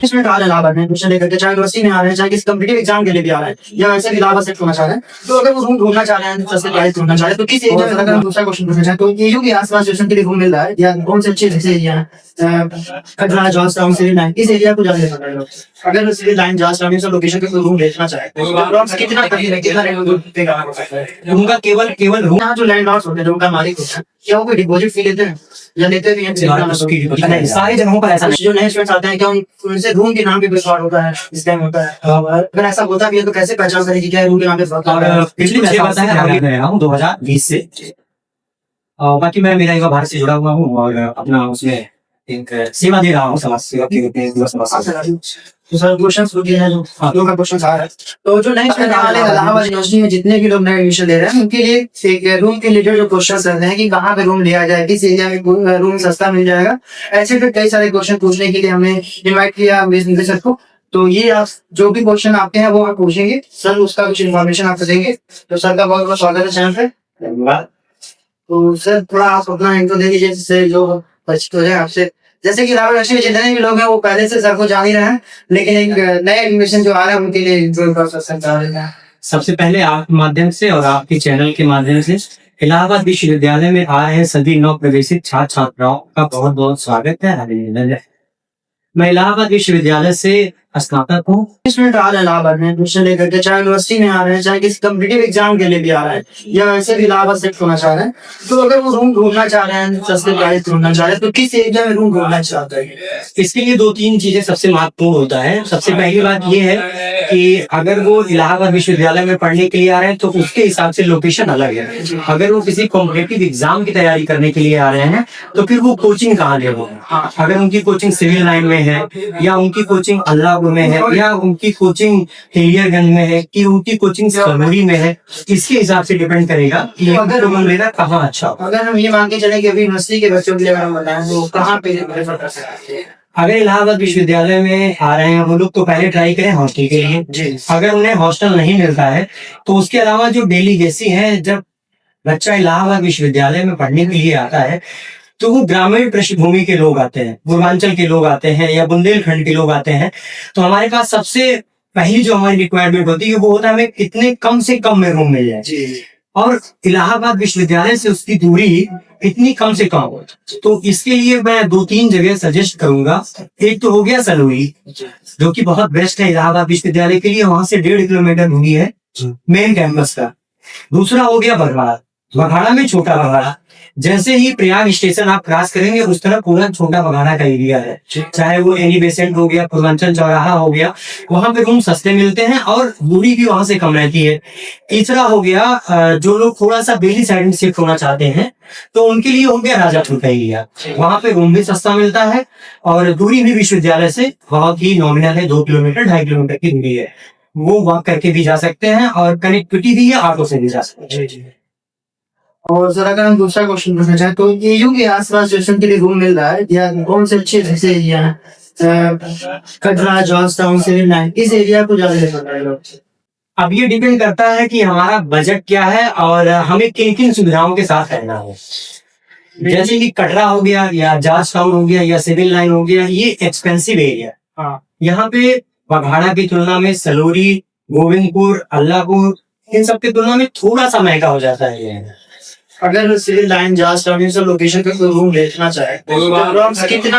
इसमें आ रहे हैं इलाहाबाद में एडमिशन लेकर के, चाहे यूनिवर्सिटी में आ रहे हैं, चाहे किसी कम्पिटिटिव एग्जाम के लिए भी आ रहे हैं, या वैसे भी इलाहाबाद सेट होना चाह रहे हैं, तो अगर वो रूम ढूंढना चाह रहे हैं, सस्ते प्राइस ढूंढना चाह रहे हैं, तो किस एरिया में, अगर हम दूसरा क्वेश्चन पूछना चाहें तो एयू के आसपास ट्यूशन के लिए रूम मिल रहा है, या कौन से अच्छे जैसे एरिया है, Katra, George Town, civil line, इस एरिया को ज्यादा पता है लोग। अगर सिविल लाइन, जॉर्ज टाउन, सब लोकेशन पे रूम देखना चाहे तो कितना कितना रूम का केवल रूम, यहाँ जो लैंडलॉर्ड्स होते हैं, रूम का मालिक होता है, क्या वो कोई डिपॉजिट फी लेते हैं या लेते भी हैं? सारी जगहों पर ऐसा नहीं। जो नए स्टूडेंट्स आते हैं, क्या उनसे रूम के नाम पे कोई फ्रॉड होता है, स्कैम होता है? अगर ऐसा होता भी है तो कैसे पहचान करें कि क्या रूम के नाम पे फ्रॉड होता है? पिछली गया हूँ 2020 से, बाकी मैं मेरा युवा भारत से जुड़ा हुआ हूँ और अपना उसमें एक सेवा दे रहा हूँ, समाज सेवा के रूप में। तो सर क्वेश्चन लोगों का क्वेश्चन आ रहा है, तो जो नए स्टूडेंट वाले इलाहाबाद यूनिवर्सिटी में जितने भी लोग नए एडमिशन ले रहे हैं, उनके लिए एक रूम के रिलेटेड जो क्वेश्चन कर रहे हैं कि कहाँ पे रूम लिया जाए, किस एरिया में रूम सस्ता मिल जाएगा, ऐसे फिर कई सारे क्वेश्चन पूछने के लिए हमने इन्वाइट किया सर को। तो ये आप जो भी क्वेश्चन आपके हैं वो आप पूछेंगे, सर उसका कुछ इन्फॉर्मेशन आपको देंगे। तो सर का बहुत बहुत स्वागत है चैनल पे। धन्यवाद। तो सर थोड़ा आप अपना इंट्रो दे दीजिए जिससे जो परिचित हो जाए आपसे। जैसे कि इलाहाबाद यूनिवर्सिटी में जितने भी लोग हैं वो पहले से सर को जान ही रहे हैं, लेकिन एक नए एडमिशन जो आ रहा है उनके लिए इंट्रो प्रोसेस चल रहा है। सबसे पहले आपके माध्यम से और आपके चैनल के माध्यम से इलाहाबाद विश्वविद्यालय में आए हैं सभी नव प्रवेशित छात्र छात्राओं का बहुत बहुत स्वागत है। मैं इलाहाबाद विश्वविद्यालय से स्नातक हूँ। स्टूडेंट आ रहे हैं इलाहाबाद में एडमिशन लेकर के, चाहे यूनिवर्सिटी में आ रहे हैं, चाहे किसी कम्पिटिटिव एग्जाम के लिए भी आ रहे हैं, या वैसे भी इलाहाबाद सेट होना चाह रहे हैं, तो अगर वो रूम ढूंढना चाह रहे हैं, सस्ते प्राइस ढूंढना चाह रहे हैं, तो किस एरिया में रूम ढूंढना चाहते हैं? इसके लिए 2-3 चीजें सबसे महत्वपूर्ण होता है। सबसे पहली बात ये है कि अगर वो इलाहाबाद विश्वविद्यालय में पढ़ने के लिए आ रहे हैं तो उसके हिसाब से लोकेशन अलग है। अगर वो किसी कॉम्पिटिटिव एग्जाम की तैयारी करने के लिए आ रहे हैं तो फिर वो कोचिंग कहाँ ले वो, अगर उनकी कोचिंग सिविल लाइन में है, या उनकी कोचिंग अल्लाहपुर में है, या उनकी कोचिंग हेलियरगंज में है, कि उनकी कोचिंग सलूरी में है, इसके हिसाब से डिपेंड करेगा कि अगर रूम लेना कहाँ अच्छा। अगर हम ये मान के चले कि अभी यूनिवर्सिटी के बच्चों के लिए अगर हम बताएं तो कहाँ पे प्रेफर कर सकते हैं? अगर इलाहाबाद विश्वविद्यालय में आ रहे हैं वो लोग तो पहले ट्राई करें हॉस्टल के लिए। अगर उन्हें हॉस्टल नहीं मिलता है तो उसके अलावा जो डेली जैसी है, जब बच्चा इलाहाबाद विश्वविद्यालय में पढ़ने के लिए आता है तो वो ग्रामीण पृष्ठभूमि के लोग आते हैं, पूर्वांचल के लोग आते हैं, या बुंदेलखंड के लोग आते हैं। तो हमारे पास सबसे पहली जो हमारी रिक्वायरमेंट होती है वो होता है हमें कितने कम से कम में रूम मिल जाए, और इलाहाबाद विश्वविद्यालय से उसकी दूरी इतनी कम से कम हो। तो इसके लिए मैं 2-3 जगह सजेस्ट करूंगा। एक तो हो गया सलूरी, जो कि बहुत बेस्ट है इलाहाबाद विश्वविद्यालय के लिए, वहां से 1.5 किलोमीटर दूरी है मेन कैंपस का। दूसरा हो गया बघाड़ा। बघाड़ा में छोटा बघाड़ा, जैसे ही प्रयाग स्टेशन आप क्रॉस करेंगे उस तरफ पूरा छोटा बघाड़ा का एरिया है, चाहे वो एनी बेसेंट हो गया, पूर्वांचल चौराहा हो गया, वहां पे रूम सस्ते मिलते हैं और दूरी भी वहां से कम रहती है। तीसरा हो गया जो लोग थोड़ा सा बेली साइड में शिफ्ट होना चाहते हैं तो उनके लिए हो गया राजापुर का एरिया। वहां पे रूम भी सस्ता मिलता है और दूरी भी विश्वविद्यालय से बहुत ही नॉमिनल है, 2 किलोमीटर 2.5 किलोमीटर की दूरी है। वो वॉक करके भी जा सकते हैं और कनेक्टिविटी भी है, ऑटो से भी जा सकते हैं। और सर अगर हम दूसरा क्वेश्चन पूछना चाहें तो एयू के आसपास ट्यूशन के लिए रूम मिल रहा है, या कौन से अच्छे जैसे एरिया है, Katra, George Town, civil line, इस एरिया को ज्यादा रेफर करें लोग? अब ये डिपेंड करता है कि हमारा बजट क्या है और हमें किन किन सुविधाओं के साथ रहना है। जैसे कि कटरा हो गया, या जॉर्ज टाउन हो गया, या सिविल लाइन हो गया, ये एक्सपेंसिव एरिया। यहाँ पे बघाड़ा की तुलना में सलूरी, गोविंदपुर, अल्लाहपुर, इन सब की तुलना में थोड़ा सा महंगा हो जाता है। अगर सिविल लाइन, जॉर्ज टाउन, इन सब लोकेशन पे कोई रूम देखना चाहे तो कितना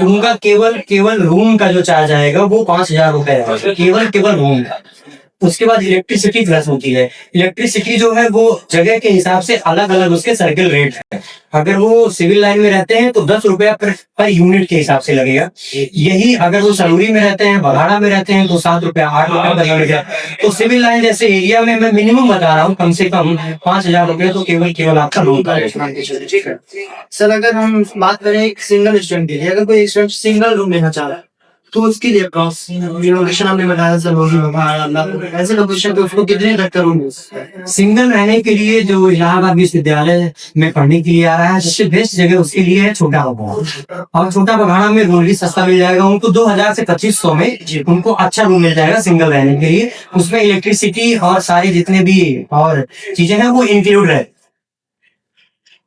उनका केवल रूम का जो चार्ज आएगा वो 5,000 रुपए है, केवल रूम का। उसके बाद इलेक्ट्रिसिटी प्लस होती है। इलेक्ट्रिसिटी जो है वो जगह के हिसाब से अलग अलग उसके सर्किल रेट है। अगर वो सिविल लाइन में रहते हैं तो 10 रुपया पर यूनिट के हिसाब से लगेगा। यही अगर वो सलूरी में रहते हैं, बघाड़ा में रहते हैं तो 7 रुपया 8 रुपया पर यूनिट है। तो सिविल लाइन जैसे एरिया में मैं मिनिमम बता रहा हूँ, कम से कम 5,000 रुपया तो केवल आपका रूम का है। ठीक है सर, अगर हम बात करें एक सिंगल स्टूडेंट के लिए, अगर कोई स्टूडेंट सिंगल रूम लेना चाह रहा है तो उसके लिए लोकेशन आपने बताया सर, ऐसे लोकेशन पे उसको कितने तक का रूम? सिंगल रहने के लिए जो इलाहाबाद विश्वविद्यालय में पढ़ने के लिए आ रहा है, सबसे बेस्ट जगह उसके लिए है छोटा बघाड़ा। और छोटा बघाड़ा में रूम भी सस्ता मिल जाएगा उनको, 2,000 से 2,500 में उनको अच्छा रूम मिल जाएगा सिंगल रहने के लिए। उसमें इलेक्ट्रिसिटी और सारी जितने भी और चीजें हैं वो इंक्लूड है।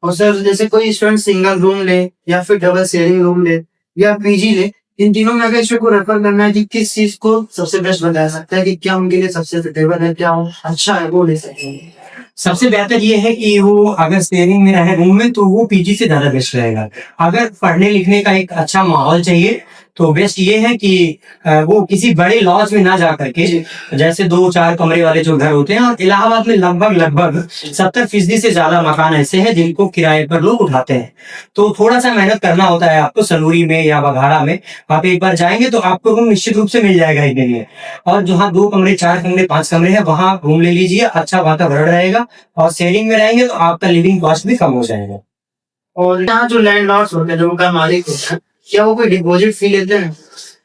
और सर जैसे कोई स्टूडेंट सिंगल रूम ले या फिर डबल शेयरिंग रूम ले, या पीजी ले, इन तीनों में अगर इसको को रेफर करना है कि किस चीज को सबसे बेस्ट बताया सकता है कि क्या उनके लिए सबसे सुटेबल है, क्या अच्छा है, वो ले सकते हैं। सबसे बेहतर ये है कि वो अगर शेयरिंग में रहे रूम में तो वो पीजी से ज्यादा बेस्ट रहेगा। अगर पढ़ने लिखने का एक अच्छा माहौल चाहिए तो बेस्ट ये है कि वो किसी बड़े लॉज में ना जा करके, जैसे 2-4 कमरे वाले जो घर होते हैं, और इलाहाबाद में लगभग 70% से ज्यादा मकान ऐसे हैं जिनको किराए पर लोग उठाते हैं। तो थोड़ा सा मेहनत करना होता है आपको सलूरी में या बघाड़ा में। आप एक बार जाएंगे तो आपको रूम निश्चित रूप से मिल जाएगा एक दिन में। और जहाँ 2 कमरे 4 कमरे 5 कमरे हैं वहां रूम ले लीजिए, अच्छा वातावरण रहेगा और शेयरिंग में रहेंगे तो आपका लिविंग कॉस्ट भी कम हो जाएगा। और यहाँ जो लैंडलॉर्ड्स होते हैं, जो उनका मालिक होता है, क्या वो कोई डिपॉजिट फी लेते हैं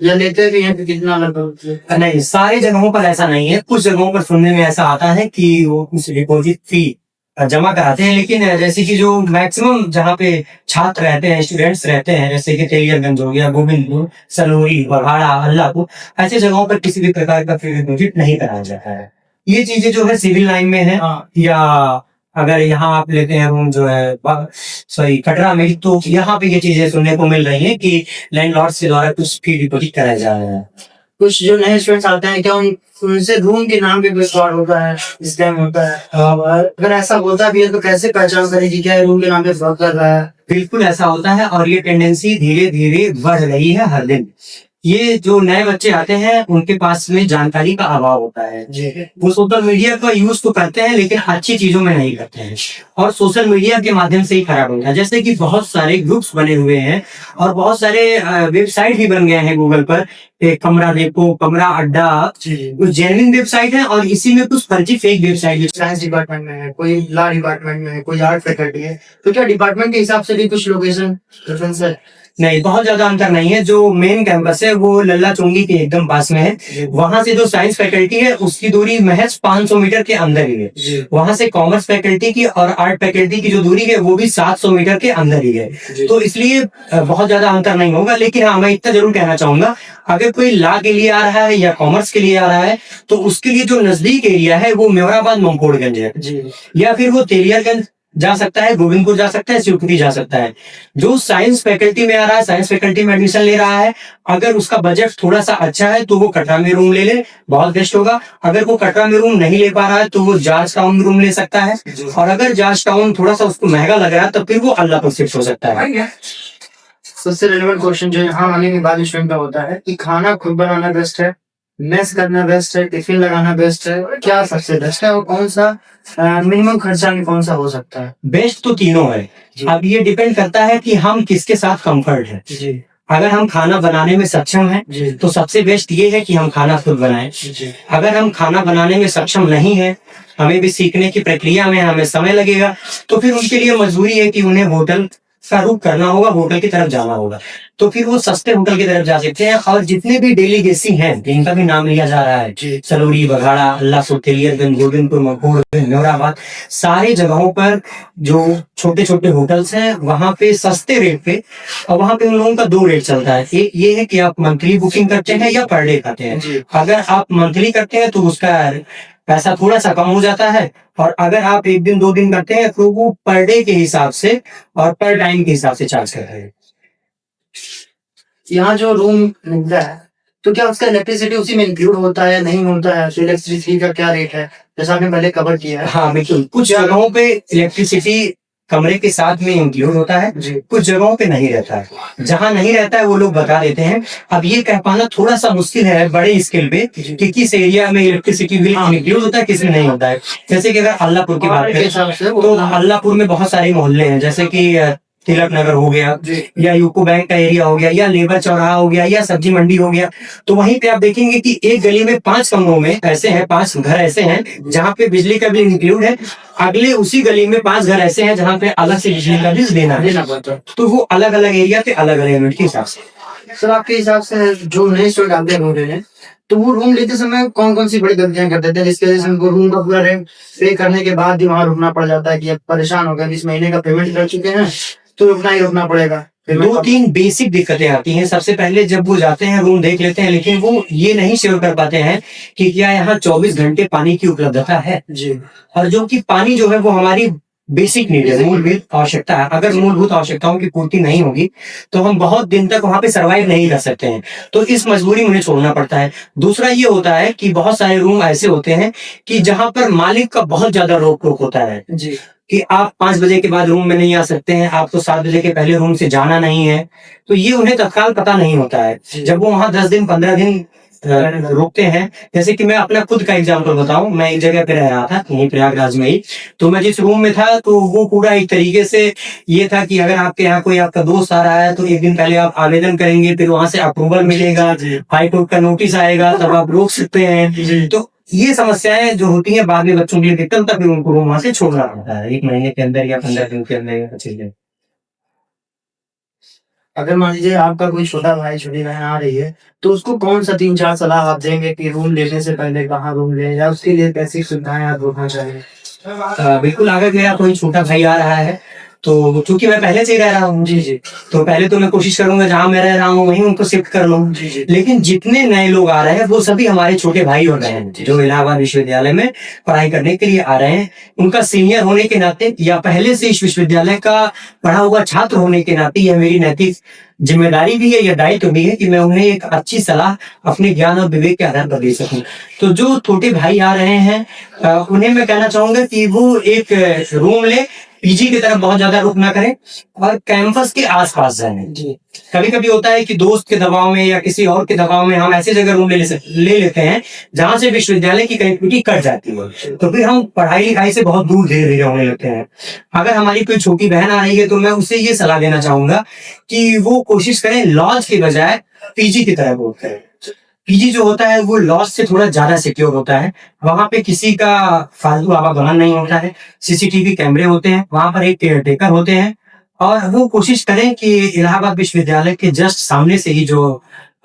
या लेते भी हैं, तो कितना लगभग? नहीं, सारी जगहों पर ऐसा नहीं है। कुछ जगहों पर सुनने में ऐसा आता है कि वो कुछ डिपॉजिट फी जमा कराते हैं, लेकिन जैसे कि जो मैक्सिमम जहाँ पे छात्र रहते हैं, स्टूडेंट्स रहते हैं, जैसे कि तेलियरगंज हो गया, गोविंदपुर, सलोरी, बघाड़ा, अल्लाहपुर, ऐसे जगहों पर किसी भी प्रकार का फी डिपॉजिट नहीं कराया जाता है। ये चीजें जो है सिविल लाइन में है, या अगर यहाँ आप लेते हैं रूम जो है सॉरी कटरा में, तो यहाँ पे ये चीजें सुनने को मिल रही हैं कि लैंडलॉर्ड के द्वारा कुछ फी डिपॉजिट कराया जा रहा है। कुछ जो नए स्टूडेंट्स आते हैं, क्या उनसे रूम के नाम पे कोई फ्रॉड होता है, स्कैम होता है? अगर ऐसा होता भी है तो कैसे पहचान करेगी क्या रूम के नाम पे फ्रॉड कर रहा है? बिल्कुल ऐसा होता है और ये टेंडेंसी धीरे धीरे बढ़ रही है हर दिन। ये जो नए बच्चे आते हैं उनके पास में जानकारी का अभाव होता है। वो सोशल मीडिया का यूज तो करते हैं लेकिन अच्छी चीजों में नहीं करते हैं, और सोशल मीडिया के माध्यम से ही खराब होता है। जैसे कि बहुत सारे ग्रुप्स बने हुए हैं और बहुत सारे वेबसाइट भी बन गए हैं गूगल पर, एक कमरा देखो, कमरा अड्डा, कुछ जेन्युइन वेबसाइट है और इसी में कुछ फर्जी फेक वेबसाइट। साइंस डिपार्टमेंट में है, कोई लॉ डिपार्टमेंट में है, कोई आर्ट फैकल्टी है, तो क्या डिपार्टमेंट के हिसाब से भी कुछ लोकेशन डिफरेंस है? नहीं, बहुत ज्यादा अंतर नहीं है। जो मेन कैंपस है वो लल्ला चुंगी के एकदम पास में है। वहां से जो साइंस फैकल्टी है उसकी दूरी महज 500 मीटर के अंदर ही है। वहां से कॉमर्स फैकल्टी की और आर्ट फैकल्टी की जो दूरी है वो भी 700 मीटर के अंदर ही है। तो इसलिए बहुत ज्यादा अंतर नहीं होगा। लेकिन हाँ, मैं इतना जरूर कहना चाहूंगा, अगर कोई लॉ के लिए आ रहा है या कॉमर्स के लिए आ रहा है तो उसके लिए जो नजदीक एरिया है वो मेवराबाद मंकोड़गंज है, या फिर वो तेलियरगंज जा सकता है, गोविंदपुर जा सकता है, शिवपुरी जा सकता है। जो साइंस फैकल्टी में आ रहा है, साइंस फैकल्टी में एडमिशन ले रहा है, अगर उसका बजट थोड़ा सा अच्छा है तो वो कटरा में रूम ले ले, बहुत बेस्ट होगा। अगर वो कटरा में रूम नहीं ले पा रहा है तो वो जॉर्ज टाउन में रूम ले सकता है, और अगर जॉर्ज टाउन थोड़ा सा उसको महंगा लग रहा है तो फिर वो अल्लाहपुर शिफ्ट हो सकता है। सबसे रेलेवेंट क्वेश्चन जो यहाँ आने के बाद स्टूडेंट का होता है कि खाना खुद बनाना बेस्ट है, मेस करना बेस्ट है, टिफिन लगाना बेस्ट है, क्या सबसे बेस्ट है, और कौन सा मिनिमम खर्चा में कौन सा हो सकता है? बेस्ट तो तीनों है। अब ये डिपेंड करता है कि हम किसके साथ कंफर्ट है। अगर हम खाना बनाने में सक्षम हैं तो सबसे बेस्ट ये है कि हम खाना खुद बनाएं। अगर हम खाना बनाने में सक्षम नहीं है, हमें भी सीखने की प्रक्रिया में हमें समय लगेगा, तो फिर उनके लिए मजबूरी है कि उन्हें होटल का रुख करना होगा, होटल की तरफ जाना होगा। तो फिर वो सस्ते होटल की तरफ जा सकते हैं। और जितने भी डेलीगेसी हैं जिनका भी नाम लिया जा रहा है, सलोरी, बघाड़ा, अल्लाहपुर, तेलियरगंज, गोविंदपुर, मंकोड़गंज, मेवराबाद, सारी जगहों पर जो छोटे छोटे होटल्स हैं वहां पे सस्ते रेट पे, और वहां पे उन लोगों का 2 रेट चलता है। एक ये है कि आप मंथली बुकिंग करते हैं या पर डे करते हैं। अगर आप मंथली करते हैं तो उसका पैसा थोड़ा सा कम हो जाता है, और अगर आप 1 दिन 2 दिन करते हैं तो वो पर डे के हिसाब से और पर टाइम के हिसाब से चार्ज करते हैं। यहाँ जो रूम मिलता है तो क्या उसका इलेक्ट्रिसिटी उसी में इंक्लूड होता है, नहीं होता है? तो इलेक्ट्रिसिटी का क्या रेट है, जैसा आपने पहले कवर किया है? हाँ बिल्कुल, कुछ जगहों पे इलेक्ट्रिसिटी कमरे के साथ में इंक्लूड होता है, कुछ जगहों पे नहीं रहता है। जहाँ नहीं रहता है वो लोग बता देते हैं। अब ये कह पाना थोड़ा सा मुश्किल है बड़े स्केल पे कि किस एरिया में इलेक्ट्रिसिटी बिल इंक्लूड होता है, किस में नहीं होता है। जैसे कि अगर अल्लाहपुर की बात करें तो अल्लाहपुर में बहुत सारे मोहल्ले हैं, जैसे कि तिलक नगर हो गया, या यूको बैंक का एरिया हो गया, या लेबर चौराहा हो गया, या सब्जी मंडी हो गया। तो वहीं पे आप देखेंगे कि एक गली में 5 कमरों में ऐसे हैं, 5 घर ऐसे हैं जहाँ पे बिजली का बिल इंक्लूड है। अगले उसी गली में 5 घर ऐसे हैं जहाँ पे अलग से बिजली का बिल देना पड़ता है। तो वो अलग अलग एरिया पे अलग अलग यूनिट के हिसाब से। सर आपके हिसाब से जो नए स्टूडेंट आते हैं रूम लेने, तो वो रूम लेते समय कौन कौन सी बड़ी गलतियां कर देते हैं जिसकी वजह से उनको रूम का पूरा रेंट पे करने के बाद ही वहां रुकना पड़ जाता है कि अब परेशान हो गए, इस महीने का पेमेंट कर चुके हैं तो रुकना ही रुकना पड़ेगा? 2-3 बेसिक दिक्कतें आती हैं। सबसे पहले जब वो जाते हैं रूम देख लेते हैं, लेकिन वो ये नहीं श्योर कर पाते हैं कि क्या यहाँ 24 घंटे पानी की उपलब्धता है। और जो कि पानी जो है वो हमारी बेसिक नीड है, मूलभूत आवश्यकता है। अगर मूलभूत आवश्यकताओं की पूर्ति नहीं होगी तो हम बहुत दिन तक वहां पे सरवाइव नहीं कर सकते हैं, तो इस मजबूरी में उन्हें छोड़ना पड़ता है। दूसरा ये होता है कि बहुत सारे रूम ऐसे होते हैं कि जहां पर मालिक का बहुत ज्यादा रोक टोक होता है जी कि आप 5 बजे के बाद रूम में नहीं आ सकते हैं, आपको 7 बजे के पहले रूम से जाना नहीं है। तो ये उन्हें तत्काल पता नहीं होता है। जब वो वहां 10 दिन 15 दिन रुकते हैं, जैसे कि मैं अपना खुद का एग्जांपल बताऊं, मैं एक जगह पे रह रहा था यहीं प्रयागराज में ही, तो मैं जिस रूम में था तो वो पूरा एक तरीके से ये था कि अगर आपके यहाँ कोई आपका दोस्त आ रहा है तो एक दिन पहले आप आवेदन करेंगे, फिर वहां से अप्रूवल मिलेगा, हाई कोर्ट का नोटिस आएगा, तब आप रोक सकते हैं। तो ये समस्याएं जो होती हैं बाद में बच्चों के लिए दिक्कत, तब फिर उनको वहां से छोड़ना पड़ता है 1 महीने के अंदर या 15 दिन के अंदर चीजें। अगर मान लीजिए आपका कोई छोटा भाई छोटी बहन आ रही है तो उसको कौन सा 3-4 सलाह आप देंगे कि रूम लेने से पहले कहाँ रूम ले या उसके लिए कैसी सुविधाएं आप रखना चाहिए? बिल्कुल, अगर मेरा कोई छोटा भाई आ रहा है तो चूंकि मैं पहले से ही रह रहा हूँ, जी जी तो पहले तो मैं कोशिश करूंगा जहां मैं रह रहा हूँ वहीं उनको शिफ्ट कर लूँ। जी जी लेकिन जितने नए लोग आ रहे हैं वो सभी हमारे छोटे भाई और बहन हैं, जो इलाहाबाद विश्वविद्यालय में पढ़ाई करने के लिए आ रहे हैं। उनका सीनियर होने के नाते या पहले से इस विश्वविद्यालय का पढ़ा हुआ छात्र होने के नाते यह मेरी नैतिक जिम्मेदारी भी है, या दायित्व भी है कि मैं उन्हें एक अच्छी सलाह अपने ज्ञान और विवेक के आधार पर दे सकूं। तो जो छोटे भाई आ रहे हैं उन्हें मैं कहना चाहूंगा कि वो एक रूम ले, पीजी की तरफ बहुत ज्यादा रुख ना करें और कैंपस के आसपास जाएं। जी कभी कभी होता है कि दोस्त के दबाव में या किसी और के दबाव में हम ऐसी जगह रूम ले लेते हैं जहां से विश्वविद्यालय की कनेक्टिविटी कट जाती है, तो फिर हम पढ़ाई लिखाई से बहुत दूर धीरे धीरे होने लगते हैं। अगर हमारी कोई छोटी बहन आ रही है तो मैं उसे ये सलाह देना चाहूंगा कि वो कोशिश करें लॉज के बजाय पीजी की तरफ रुख करें। पीजी जो होता है वो लॉज से थोड़ा ज्यादा सिक्योर होता है, वहां पे किसी का फालतू आवागमन नहीं होता है, सीसीटीवी कैमरे होते हैं, वहां पर एक केयर टेकर होते हैं, और वो कोशिश करें कि इलाहाबाद विश्वविद्यालय के जस्ट सामने से ही जो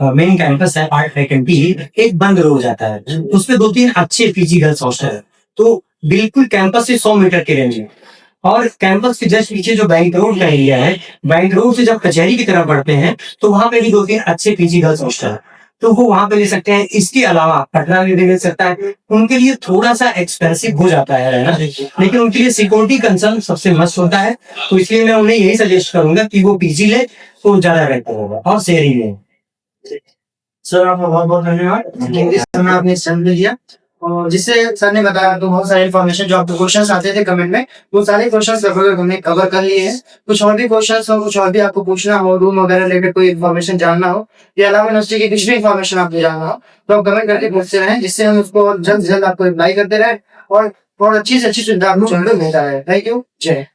मेन कैंपस है आर्ट फैकल्टी, एक बंद हो जाता है, उसमें 2-3 अच्छे पीजी गर्ल्स हॉस्टल है, तो बिल्कुल कैंपस से 100 मीटर के रेंज में। और कैंपस के जस्ट पीछे जो बैंक रोड का एरिया है, बैंक रोड से जब कचहरी की तरफ बढ़ते हैं तो वहां पे भी 2-3 अच्छे पीजी गर्ल्स हॉस्टल है, तो वो वहां पे ले सकते हैं। इसके अलावा पटना में भी मिल सकता है, उनके लिए थोड़ा सा एक्सपेंसिव हो जाता है रहना, लेकिन उनके लिए सिक्योरिटी कंसर्न सबसे मस्ट होता है, तो इसलिए मैं उन्हें यही सजेस्ट करूंगा कि वो पीजी ले तो ज्यादा बेहतर होगा, और शेयरिंग ले। सर आपका बहुत बहुत धन्यवाद, इंग्लिश में आपने समझ लिया और जिससे सर ने बताया तो बहुत सारे इन्फॉर्मेशन जो आपको क्वेश्चंस आते थे कमेंट में, वो सारे क्वेश्चंस लगभग हमने कवर कर लिए हैं। कुछ और भी क्वेश्चंस हो, कुछ और भी आपको पूछना हो, रूम वगैरह रिलेटेड कोई इन्फॉर्मेशन जानना हो या अलावा यूनिवर्सिटी की कुछ भी इन्फॉर्मेशन आपको जानना हो तो आप कमेंट करके पूछते रहें, जिससे हम उसको जल्द से जल्द आपको रिप्लाई करते रहे और अच्छी से अच्छी सुविधा आपको मिलता है। Thank you. जय।